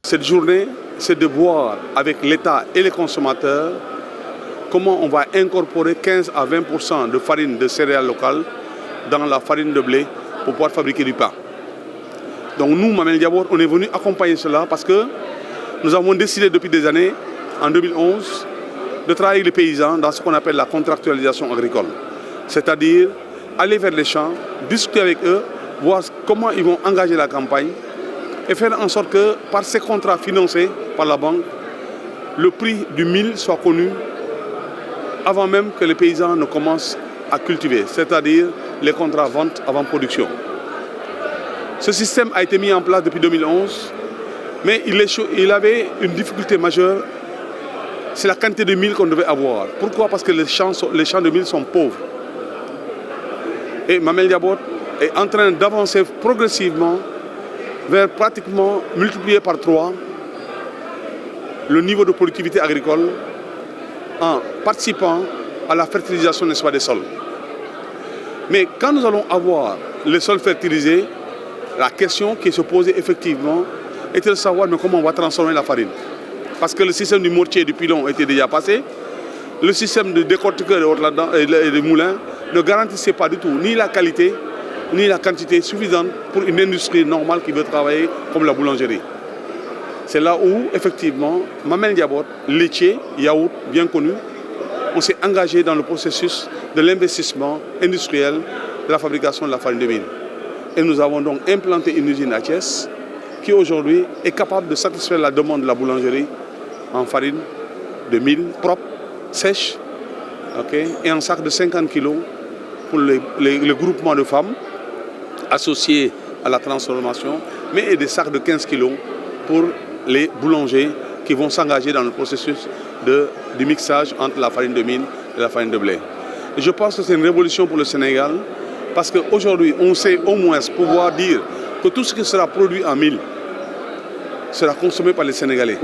Cette journée, c'est de voir avec l'État et les consommateurs comment on va incorporer 15 à 20% de farine de céréales locales dans la farine de blé pour pouvoir fabriquer du pain. Donc nous, Mamel Diabot, on est venu accompagner cela parce que nous avons décidé depuis des années, en 2011, de travailler avec les paysans dans ce qu'on appelle la contractualisation agricole. C'est-à-dire aller vers les champs, discuter avec eux, voir comment ils vont engager la campagne et faire en sorte que par ces contrats financés par la banque, le prix du mil soit connu avant même que les paysans ne commencent à cultiver, c'est-à-dire les contrats vente avant production. Ce système a été mis en place depuis 2011, mais il avait une difficulté majeure, c'est la quantité de mil qu'on devait avoir. Pourquoi? Parce que les champs de mil sont pauvres. Et Mamel Diabot est en train d'avancer progressivement vers pratiquement multiplier par 3 le niveau de productivité agricole en participant à la fertilisation des sols. Mais quand nous allons avoir les sols fertilisés, la question qui se posait effectivement était de savoir comment on va transformer la farine. Parce que le système du mortier et du pilon était déjà passé, le système de décortiqueur et de moulin ne garantissait pas du tout ni la qualité ni la quantité suffisante pour une industrie normale qui veut travailler comme la boulangerie. C'est là où, effectivement, Mamel Diabot, laitier, yaourt, bien connu, on s'est engagé dans le processus de l'investissement industriel de la fabrication de la farine de mil. Et nous avons donc implanté une usine à Thiès qui aujourd'hui est capable de satisfaire la demande de la boulangerie en farine de mil propre, sèche, et en sac de 50 kg pour le groupement de femmes associés à la transformation, mais et des sacs de 15 kg pour les boulangers qui vont s'engager dans le processus du mixage entre la farine de mil et la farine de blé. Et je pense que c'est une révolution pour le Sénégal parce qu'aujourd'hui, on sait au moins pouvoir dire que tout ce qui sera produit en mil sera consommé par les Sénégalais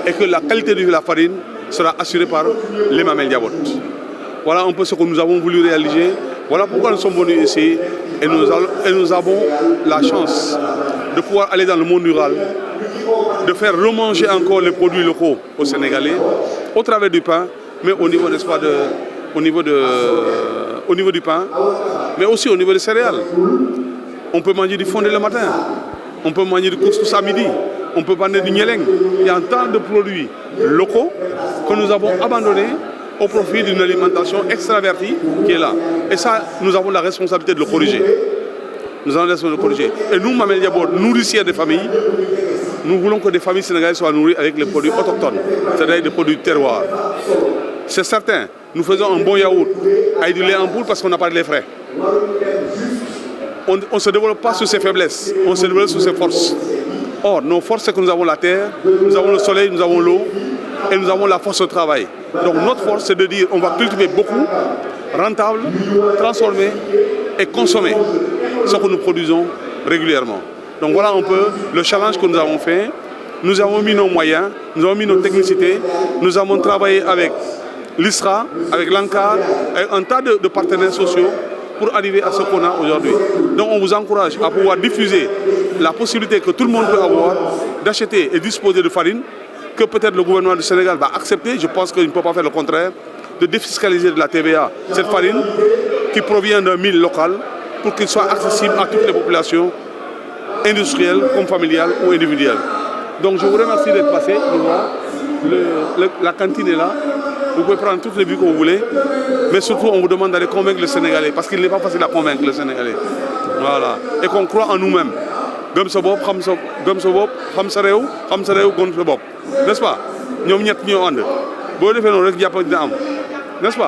et que la qualité de la farine sera assurée par les Mamel Diabot. Voilà un peu ce que nous avons voulu réaliser. Voilà pourquoi nous sommes venus ici et nous avons la chance de pouvoir aller dans le monde rural, de faire remanger encore les produits locaux aux Sénégalais au travers du pain, mais au niveau, n'est-ce pas, au niveau du pain, mais aussi au niveau des céréales. On peut manger du fondé le matin, on peut manger du couscous à midi, on peut manger du nieleng. Il y a un tas de produits locaux que nous avons abandonnés au profit d'une alimentation extravertie qui est là. Et ça, nous avons la responsabilité de le corriger. Nous avons la responsabilité de le corriger. Et nous, Mamel Diabot, nourriciers des familles, nous voulons que des familles sénégalaises soient nourries avec les produits autochtones, c'est-à-dire des produits de terroir. C'est certain, nous faisons un bon yaourt avec du lait en poudre parce qu'on n'a pas de lait frais. On ne se développe pas sur ses faiblesses, on se développe sur ses forces. Or, nos forces, c'est que nous avons la terre, nous avons le soleil, nous avons l'eau et nous avons la force de travail. Donc notre force, c'est de dire on va cultiver beaucoup, rentable, transformer et consommer ce que nous produisons régulièrement. Donc voilà un peu le challenge que nous avons fait. Nous avons mis nos moyens, nous avons mis nos technicités, nous avons travaillé avec l'ISRA, avec l'ANCAR, avec un tas de partenaires sociaux pour arriver à ce qu'on a aujourd'hui. Donc on vous encourage à pouvoir diffuser la possibilité que tout le monde peut avoir d'acheter et disposer de farine, que peut-être le gouvernement du Sénégal va accepter, je pense qu'il ne peut pas faire le contraire, de défiscaliser de la TVA cette farine qui provient d'un mil local pour qu'il soit accessible à toutes les populations industrielles comme familiales ou individuelles. Donc je vous remercie d'être passé, de voir. La cantine est là, vous pouvez prendre toutes les vues que vous voulez, mais surtout on vous demande d'aller convaincre le Sénégalais, parce qu'il n'est pas facile à convaincre le Sénégalais. Voilà. Et qu'on croit en nous-mêmes. N'est-ce pas? N'est-ce pas?